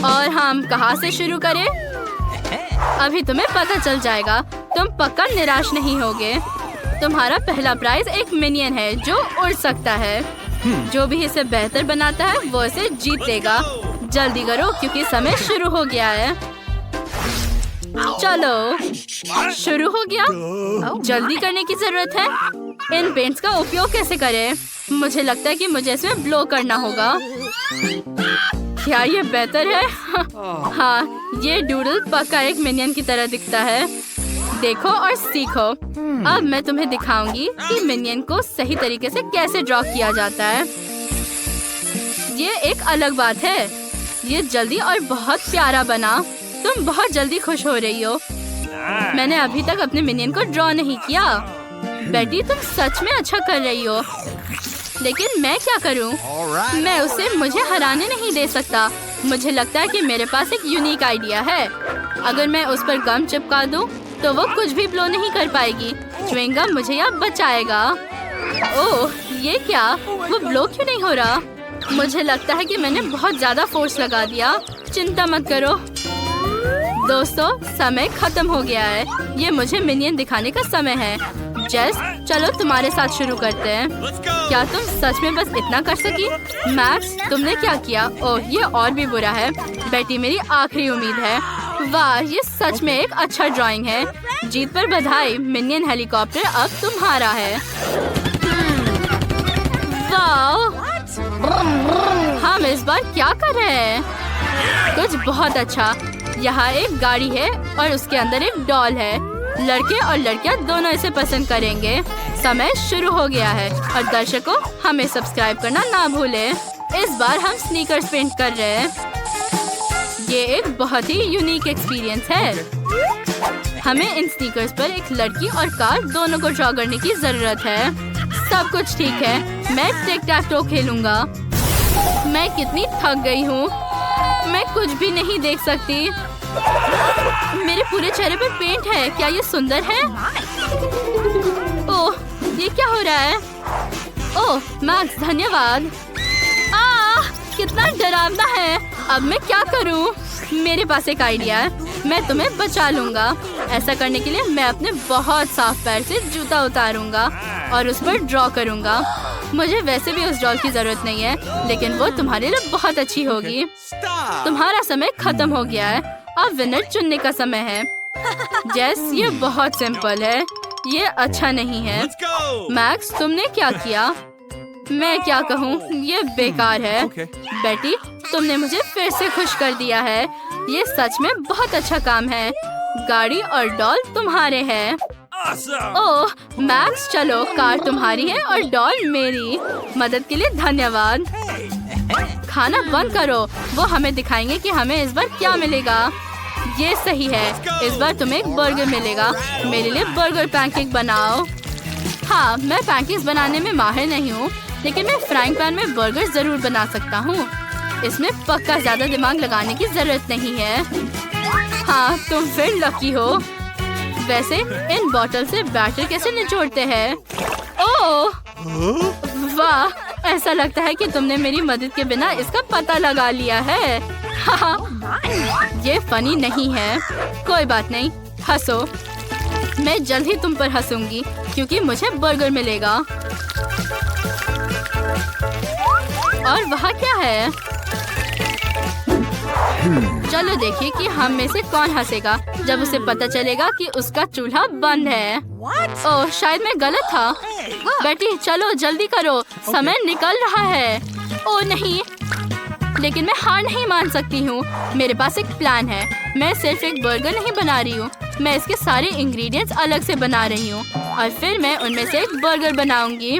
और हम कहाँ से शुरू करें? अभी तुम्हें पता चल जाएगा। तुम पक्का निराश नहीं होगे। तुम्हारा पहला प्राइज एक मिनियन है जो उड़ सकता है। जो भी इसे बेहतर बनाता है वो इसे जीत लेगा। जल्दी करो क्योंकि समय शुरू हो गया है। चलो शुरू हो गया। जल्दी करने की जरूरत है। इन पेंट्स का उपयोग कैसे करें? मुझे लगता है कि मुझे इसमें ब्लो करना होगा। क्या ये बेहतर है? हाँ, ये डूडल पक्का एक मिनियन की तरह दिखता है। देखो और सीखो। अब मैं तुम्हें दिखाऊंगी कि मिनियन को सही तरीके से कैसे ड्रॉ किया जाता है। ये एक अलग बात है। ये जल्दी और बहुत प्यारा बना। तुम बहुत जल्दी खुश हो रही हो। मैंने अभी तक अपने मिनियन को ड्रॉ नहीं किया। बेटी तुम सच में अच्छा कर रही हो। लेकिन मैं क्या करूं? मैं उसे मुझे हराने नहीं दे सकता। मुझे लगता है कि मेरे पास एक यूनिक आइडिया है। अगर मैं उस पर गम चिपका दूं, तो वो कुछ भी ब्लो नहीं कर पाएगी। च्युइंगम मुझे यहाँ बचाएगा। ओह, ये क्या? वो ब्लो क्यों नहीं हो रहा? मुझे लगता है कि मैंने बहुत ज्यादा फोर्स लगा दिया। चिंता मत करो दोस्तों, समय खत्म हो गया है। ये मुझे मिनियन दिखाने का समय है। जेस, चलो तुम्हारे साथ शुरू करते हैं। क्या तुम सच में बस इतना कर सकी? मैक्स, तुमने क्या किया? ओह, ये और भी बुरा है। बेटी मेरी आखिरी उम्मीद है। वाह, ये सच में एक अच्छा ड्राइंग है। जीत पर बधाई। मिनियन हेलीकॉप्टर अब तुम्हारा है। वाह, हम इस बार क्या कर रहे हैं? कुछ बहुत अच्छा। यहाँ एक गाड़ी है और उसके अंदर एक डॉल है। लड़के और लड़कियाँ दोनों इसे पसंद करेंगे। समय शुरू हो गया है और दर्शकों, हमें सब्सक्राइब करना ना भूलें। इस बार हम स्नीकर्स पेंट कर रहे हैं। ये एक बहुत ही यूनिक एक्सपीरियंस है। हमें इन स्नीकर्स पर एक लड़की और कार दोनों को ड्रॉ करने की जरूरत है। सब कुछ ठीक है। मैं टिक टैक टो खेलूंगा। मैं कितनी थक गई हूँ। मैं कुछ भी नहीं देख सकती। मेरे पूरे चेहरे पर पेंट है। क्या ये सुंदर है? ओह, ये क्या हो रहा है? ओह मैक्स, धन्यवाद। कितना डरावना है। अब मैं क्या करूं? मेरे पास एक आइडिया है। मैं तुम्हें बचा लूंगा। ऐसा करने के लिए मैं अपने बहुत साफ पैर से जूता उतारूंगा और उस पर ड्रॉ करूंगा। मुझे वैसे भी उस डॉल की जरूरत नहीं है, लेकिन वो तुम्हारे लिए बहुत अच्छी होगी। तुम्हारा समय खत्म हो गया है। अब विनर चुनने का समय है। जेस, ये बहुत सिंपल है। ये अच्छा नहीं है। मैक्स, तुमने क्या किया? मैं क्या कहूँ, ये बेकार है। बेटी, तुमने मुझे फिर से खुश कर दिया है। ये सच में बहुत अच्छा काम है। गाड़ी और डॉल तुम्हारे हैं। ओह मैक्स, चलो कार तुम्हारी है और डॉल मेरी। मदद के लिए धन्यवाद। खाना बंद करो। वो हमें दिखाएंगे कि हमें इस बार क्या मिलेगा। ये सही है। इस बार तुम्हें एक बर्गर मिलेगा। मेरे लिए बर्गर पैनकेक बनाओ। हाँ, मैं पैनकेक्स बनाने में माहिर नहीं हूँ, लेकिन मैं फ्राइंग पैन में बर्गर जरूर बना सकता हूँ। इसमें पक्का ज्यादा दिमाग लगाने की जरूरत नहीं है। हाँ, तुम फिर लकी हो। वैसे इन बॉटल से बैटर कैसे निचोड़ते हैं? ओह वाह, ऐसा लगता है कि तुमने मेरी मदद के बिना इसका पता लगा लिया है। ये फनी नहीं है। कोई बात नहीं, हंसो। मैं जल्द ही तुम पर हंसूंगी क्योंकि मुझे बर्गर मिलेगा। और वहाँ क्या है? चलो देखिए कि हम में से कौन हंसेगा जब उसे पता चलेगा कि उसका चूल्हा बंद है। ओह, शायद मैं गलत था। बेटी चलो जल्दी करो, समय निकल रहा है। ओह नहीं, लेकिन मैं हार नहीं मान सकती हूँ। मेरे पास एक प्लान है। मैं सिर्फ एक बर्गर नहीं बना रही हूँ, मैं इसके सारे इंग्रेडिएंट्स अलग से बना रही हूँ और फिर मैं उनमें से एक बर्गर बनाऊंगी।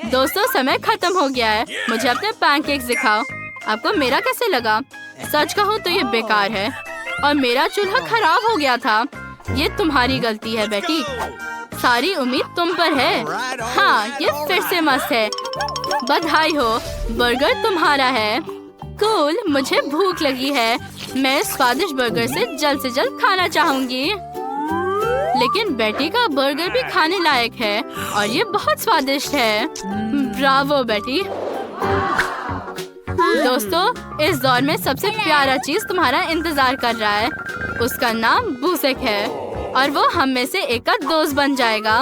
दोस्तों, समय खत्म हो गया है। मुझे अपने पैनकेक्स दिखाओ। आपको मेरा कैसे लगा? सच कहूँ तो ये बेकार है और मेरा चूल्हा खराब हो गया था। ये तुम्हारी गलती है बेटी। सारी उम्मीद तुम पर है। हाँ, ये फिर से मस्त है। बधाई हो, बर्गर तुम्हारा है। कूल, मुझे भूख लगी है। मैं स्वादिष्ट बर्गर से जल्द खाना चाहूंगी। लेकिन बेटी का बर्गर भी खाने लायक है और ये बहुत स्वादिष्ट है। ब्रावो बेटी। दोस्तों, इस दौर में सबसे प्यारा चीज तुम्हारा इंतजार कर रहा है। उसका नाम बूसेक है और वो हम में से एक का दोस्त बन जाएगा।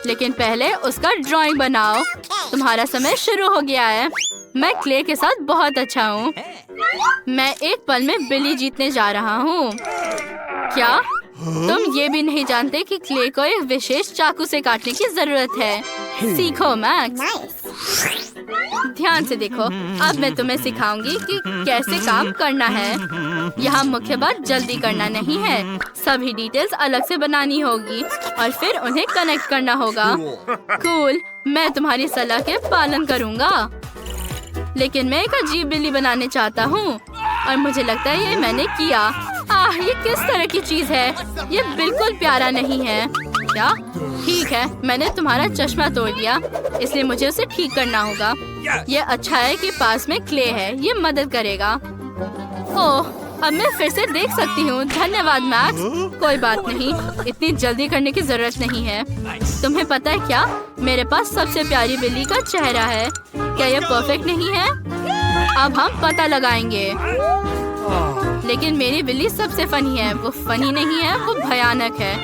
लेकिन पहले उसका ड्राइंग बनाओ। तुम्हारा समय शुरू हो गया है। मैं क्ले के साथ बहुत अच्छा हूँ। मैं एक पल में बिल्ली जीतने जा रहा हूँ। क्या तुम ये भी नहीं जानते कि क्ले को एक विशेष चाकू से काटने की जरूरत है? सीखो मैक्स। ध्यान से देखो। अब मैं तुम्हें सिखाऊंगी कि कैसे काम करना है। यहाँ मुख्य बात जल्दी करना नहीं है। सभी डिटेल्स अलग से बनानी होगी और फिर उन्हें कनेक्ट करना होगा। कूल। मैं तुम्हारी सलाह के पालन करूँगा। लेकिन मैं एक अजीब बिल्ली बनाने चाहता हूँ और मुझे लगता है ये मैंने किया। ये किस तरह की चीज है? ये बिल्कुल प्यारा नहीं है। क्या? ठीक है, मैंने तुम्हारा चश्मा तोड़ दिया, इसलिए मुझे उसे ठीक करना होगा। ये अच्छा है कि पास में क्ले है, ये मदद करेगा। ओह, अब मैं फिर से देख सकती हूँ। धन्यवाद मैक्स। कोई बात नहीं, इतनी जल्दी करने की जरूरत नहीं है। तुम्हें पता है क्या? मेरे पास सबसे प्यारी बिल्ली का चेहरा है। क्या ये परफेक्ट नहीं है? अब हम पता लगाएंगे। लेकिन मेरी बिल्ली सबसे फनी है। वो फनी नहीं है, वो भयानक है।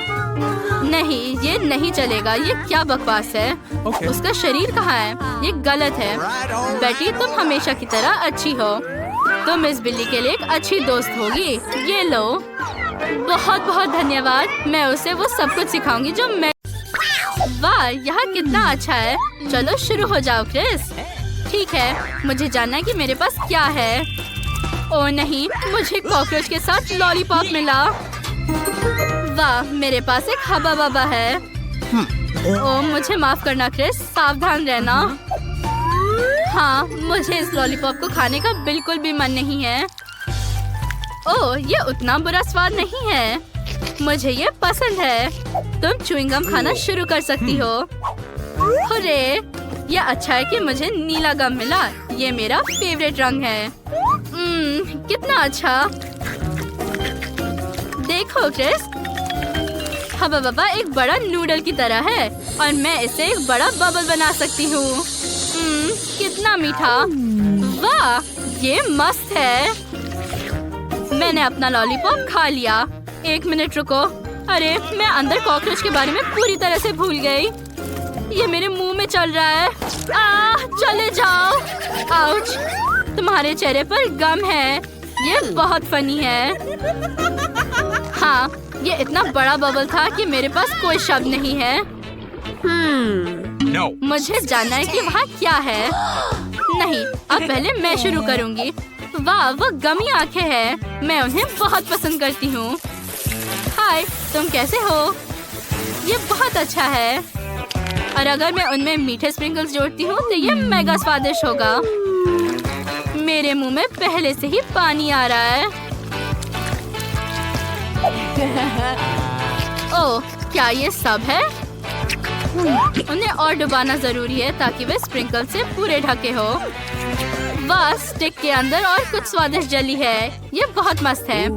नहीं, ये नहीं चलेगा। ये क्या बकवास है? उसका शरीर कहाँ है? ये गलत है। बेटी, तुम हमेशा की तरह अच्छी हो। तुम इस बिल्ली के लिए एक अच्छी दोस्त होगी। ये लो। बहुत बहुत धन्यवाद। मैं उसे वो सब कुछ सिखाऊंगी जो मैं। वाह, यहाँ कितना अच्छा है। चलो शुरू हो जाओ क्रिस। ठीक है, मुझे जानना है कि मेरे पास क्या है। ओह नहीं, मुझे कॉकरोच के साथ लॉलीपॉप मिला। वाह, मेरे पास एक हबा बबा है। ओह, मुझे माफ करना क्रिस, सावधान रहना। हाँ, मुझे इस लॉलीपॉप को खाने का बिल्कुल भी मन नहीं है। ओह, ये उतना बुरा स्वाद नहीं है। मुझे ये पसंद है। तुम च्युइंग गम खाना शुरू कर सकती हो। हुर्रे! ये अच्छा है कि मुझे नीला गम मिला। ये मेरा फेवरेट रंग है। कितना अच्छा। देखो क्रिस, हबा बबा एक बड़ा नूडल की तरह है और मैं इसे एक बड़ा बबल बना सकती हूँ। कितना मीठा। वाह, ये मस्त है। मैंने अपना लॉलीपॉप खा लिया। एक मिनट रुको। अरे, मैं अंदर कॉकरोच के बारे में पूरी तरह से भूल गई। ये मेरे मुंह में चल रहा है। चले जाओ। आउच, तुम्हारे चेहरे पर गम है। ये बहुत फनी है। हाँ, ये इतना बड़ा बबल था कि मेरे पास कोई शब्द नहीं है। No. मुझे जानना है कि वहाँ क्या है। नहीं, अब पहले मैं शुरू करूँगी। वाह, वो गमी आंखें हैं। मैं उन्हें बहुत पसंद करती हूँ। हाय, तुम कैसे हो? ये बहुत अच्छा है। और अगर मैं उनमें मीठे स्प्रिंकल्स जोड़ती हूँ तो ये मेगा स्वादिष्ट होगा। मेरे मुंह में पहले से ही पानी आ रहा है। ओह, क्या ये सब है? उन्हें और डुबाना जरूरी है ताकि वे स्प्रिंकल से पूरे ढके हो। वाह, स्टिक के अंदर और कुछ स्वादिष्ट जली है। ये बहुत मस्त है।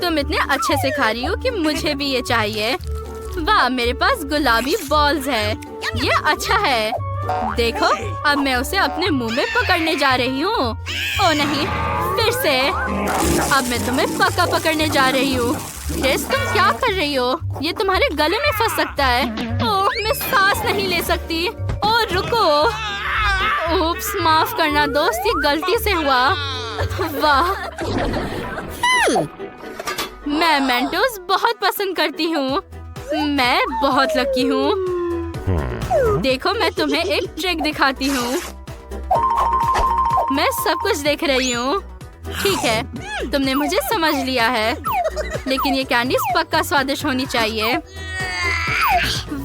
तुम इतने अच्छे से खा रही हो कि मुझे भी ये चाहिए। वाह, मेरे पास गुलाबी बॉल्स है। ये अच्छा है। देखो, अब मैं उसे अपने मुंह में पकड़ने जा रही हूँ। ओह नहीं, फिर से। अब मैं तुम्हें पक्का पकड़ने जा रही हूँ। क्रिस, तुम क्या कर रही हो? ये तुम्हारे गले में फंस सकता है। ओह, मैं सांस नहीं ले सकती। ओह, रुको। उप्स, माफ करना दोस्त, ये गलती से हुआ। वाह, मैं मेंटोस बहुत पसंद करती हूँ। मैं बहुत लकी हूँ। देखो, मैं तुम्हें एक ट्रिक दिखाती हूँ। मैं सब कुछ देख रही हूँ। ठीक है, तुमने मुझे समझ लिया है। लेकिन ये कैंडीज पक्का स्वादिष्ट होनी चाहिए।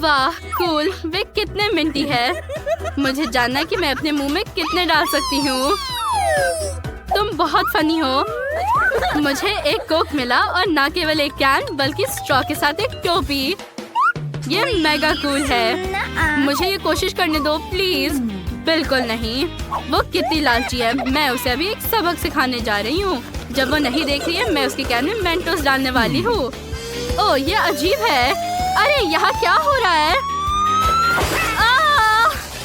वाह, कूल। वे कितने मिंटी है। मुझे जानना है कि मैं अपने मुंह में कितने डाल सकती हूँ। तुम बहुत फनी हो। मुझे एक कोक मिला और न केवल एक कैन बल्कि स्ट्रॉ के साथ एक टोपी। ये मेगा कूल है। मुझे ये कोशिश करने दो प्लीज। बिल्कुल नहीं। वो कितनी लालची है। मैं उसे अभी एक सबक सिखाने जा रही हूँ। जब वो नहीं देख रही है, मैं उसके कैन में मेंटोस डालने वाली हूँ। ओह, ये अजीब है। अरे, यहाँ क्या हो रहा है?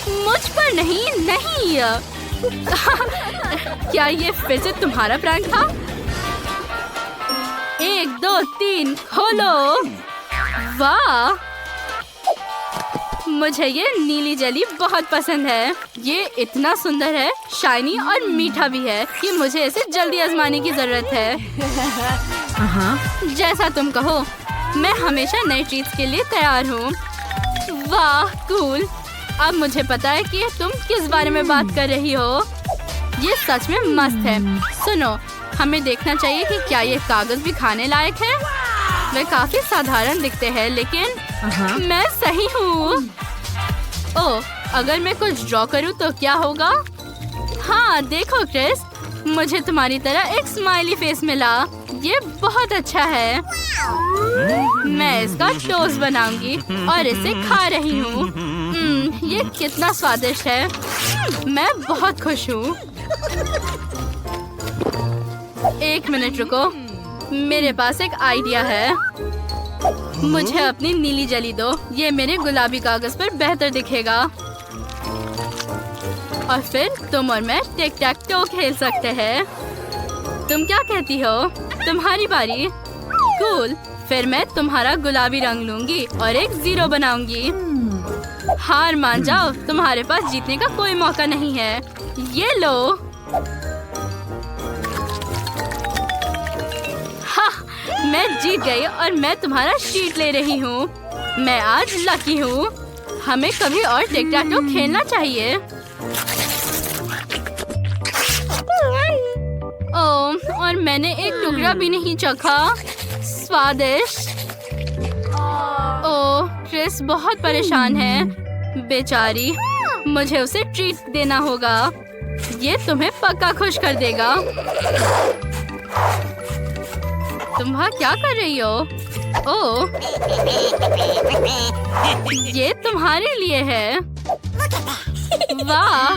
मुझ पर नहीं। क्या ये फिर से तुम्हारा प्रैंक था? 1 2 3 खोलो। वाह, मुझे ये नीली जेली बहुत पसंद है। ये इतना सुंदर है, शाइनी और मीठा भी है कि मुझे इसे जल्दी आजमाने की जरूरत है। जैसा तुम कहो, मैं हमेशा नई ट्रीट्स के लिए तैयार हूँ। वाह कूल। अब मुझे पता है कि तुम किस बारे में बात कर रही हो। ये सच में मस्त है। सुनो, हमें देखना चाहिए कि क्या ये कागज भी खाने लायक है। वे काफी साधारण दिखते हैं, लेकिन मैं सही हूँ। ओह, अगर मैं कुछ ड्रॉ करूँ तो क्या होगा? हाँ देखो क्रिस, मुझे तुम्हारी तरह एक स्माइली फेस मिला। ये बहुत अच्छा है। मैं इसका टोस्ट बनाऊंगी और इसे खा रही हूँ। ये कितना स्वादिष्ट है। मैं बहुत खुश हूँ। 1 मिनट रुको, मेरे पास एक आइडिया है। मुझे अपनी नीली जेली दो। ये मेरे गुलाबी कागज पर बेहतर दिखेगा। और फिर तुम और मैं टिक टैक टो खेल सकते हैं। तुम क्या कहती हो? तुम्हारी बारी। कूल, फिर मैं तुम्हारा गुलाबी रंग लूंगी और एक 0 बनाऊंगी। हार मान जाओ, तुम्हारे पास जीतने का कोई मौका नहीं है। ये लो। मैं जीत गई और मैं तुम्हारा शीट ले रही हूँ। मैं आज लकी हूँ। हमें कभी और टिक टैक टो खेलना चाहिए। ओह, और मैंने एक टुकड़ा भी नहीं चखा। स्वादिष्ट। ओह, क्रिस बहुत परेशान है। बेचारी, मुझे उसे ट्रीट देना होगा। ये तुम्हें पक्का खुश कर देगा। तुम वहाँ क्या कर रही हो? ओह, ये तुम्हारे लिए है। वाह।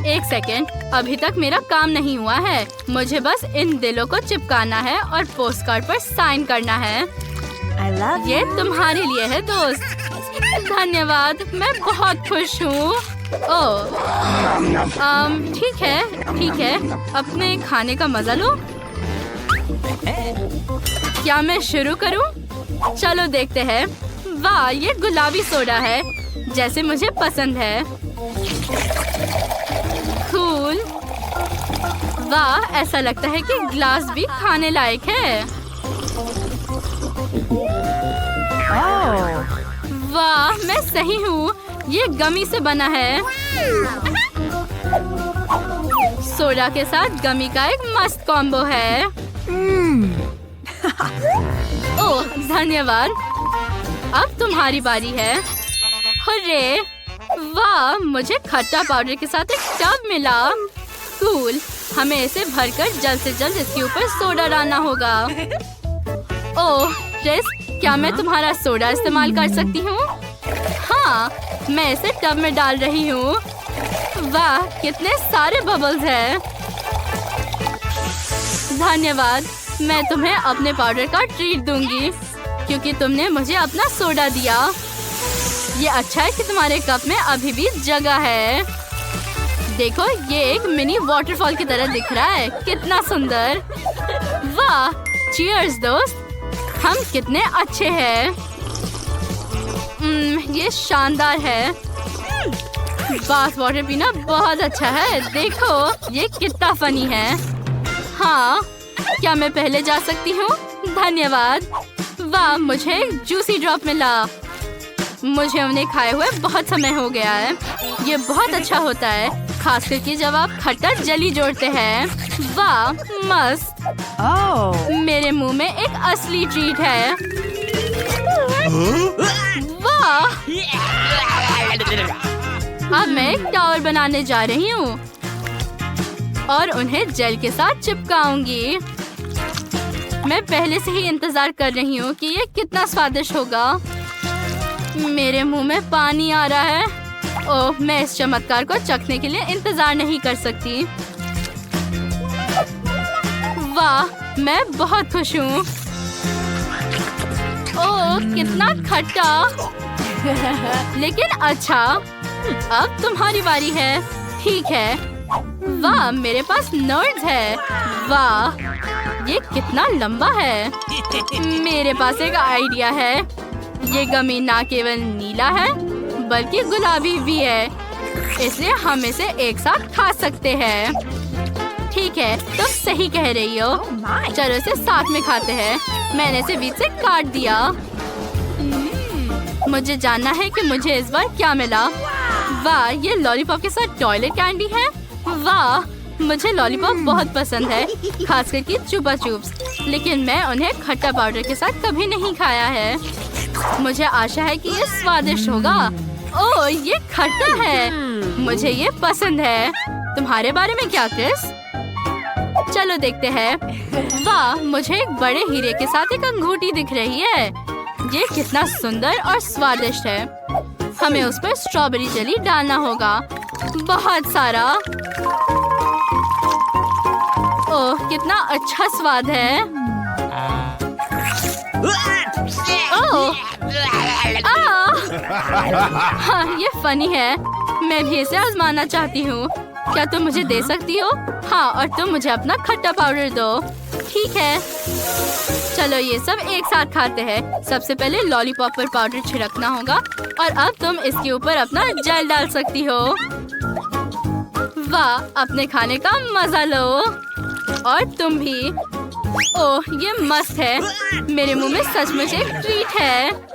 1 सेकेंड, अभी तक मेरा काम नहीं हुआ है। मुझे बस इन दिलों को चिपकाना है और पोस्ट कार्ड पर साइन करना है। ये तुम्हारे लिए है दोस्त। धन्यवाद, मैं बहुत खुश हूँ। ओह, ठीक है, अपने खाने का मजा लो। क्या मैं शुरू करूं? चलो देखते हैं। वाह, ये गुलाबी सोडा है, जैसे मुझे पसंद है। कूल। वाह, ऐसा लगता है कि ग्लास भी खाने लायक है। वाह, मैं सही हूँ। ये गमी से बना है। सोडा के साथ गमी का एक मस्त कॉम्बो है। ओह, धन्यवाद। अब तुम्हारी बारी है। हुर्रे! वाह, मुझे खट्टा पाउडर के साथ एक टब मिला। कूल, हमें इसे भरकर जल्द से जल्द इसके ऊपर सोडा डालना होगा। ओह क्रिस, क्या मैं तुम्हारा सोडा इस्तेमाल कर सकती हूँ? हाँ, मैं इसे टब में डाल रही हूँ। वाह, कितने सारे बबल्स हैं। धन्यवाद, मैं तुम्हें अपने पाउडर का ट्रीट दूंगी क्योंकि तुमने मुझे अपना सोडा दिया। ये अच्छा है कि तुम्हारे कप में अभी भी जगह है। देखो, ये एक मिनी वाटरफॉल की तरह दिख रहा है। कितना सुंदर। वाह, चीयर्स दोस्त, हम कितने अच्छे हैं। ये शानदार है। बाथ वाटर पीना बहुत अच्छा है। देखो, ये कितना फनी है। हाँ, क्या मैं पहले जा सकती हूँ? धन्यवाद। वाह, मुझे एक जूसी ड्रॉप मिला। मुझे उन्हें खाए हुए बहुत समय हो गया है। ये बहुत अच्छा होता है, खास करके जब आप खट्टा जली जोड़ते हैं। वाह, मस्त। मेरे मुंह में एक असली ट्रीट है। वाह, अब मैं एक टावर बनाने जा रही हूँ और उन्हें जेल के साथ चिपकाऊंगी। मैं पहले से ही इंतजार कर रही हूँ कि ये कितना स्वादिष्ट होगा। मेरे मुंह में पानी आ रहा है। ओह, मैं इस चमत्कार को चखने के लिए इंतजार नहीं कर सकती। वाह, मैं बहुत खुश हूँ। ओह, कितना खट्टा, लेकिन अच्छा। अब तुम्हारी बारी है। ठीक है। वाह, मेरे पास नट्स है। वाह, ये कितना लंबा है। मेरे पास एक आइडिया है। ये गमी ना केवल नीला है बल्कि गुलाबी भी है, इसलिए हम इसे एक साथ खा सकते हैं। ठीक है, तुम सही कह रही हो। चलो इसे साथ में खाते हैं। मैंने इसे बीच से काट दिया। मुझे जानना है कि मुझे इस बार क्या मिला। वाह, ये लॉलीपॉप के साथ टॉयलेट कैंडी है। वाह, मुझे लॉलीपॉप बहुत पसंद है, खास करके चुपा चुप्स, लेकिन मैं उन्हें खट्टा पाउडर के साथ कभी नहीं खाया है। मुझे आशा है कि ये स्वादिष्ट होगा। ओह, ये खट्टा है। मुझे ये पसंद है। तुम्हारे बारे में क्या, क्रिस? चलो देखते हैं। वाह, मुझे एक बड़े हीरे के साथ एक अंगूठी दिख रही है। ये कितना सुंदर और स्वादिष्ट है। हमें उस पर स्ट्रॉबेरी जेली डालना होगा, बहुत सारा। ओह, कितना अच्छा स्वाद है। ओह, हाँ, ये फनी है। मैं भी इसे आजमाना चाहती हूँ। क्या तुम मुझे दे सकती हो? हाँ, और तुम मुझे अपना खट्टा पाउडर दो। ठीक है, चलो ये सब एक साथ खाते हैं। सबसे पहले लॉलीपॉप पर पाउडर छिड़कना होगा और अब तुम इसके ऊपर अपना जेल डाल सकती हो। वाह, अपने खाने का मजा लो। और तुम भी। ओह, ये मस्त है। मेरे मुंह में सचमुच एक ट्रीट है।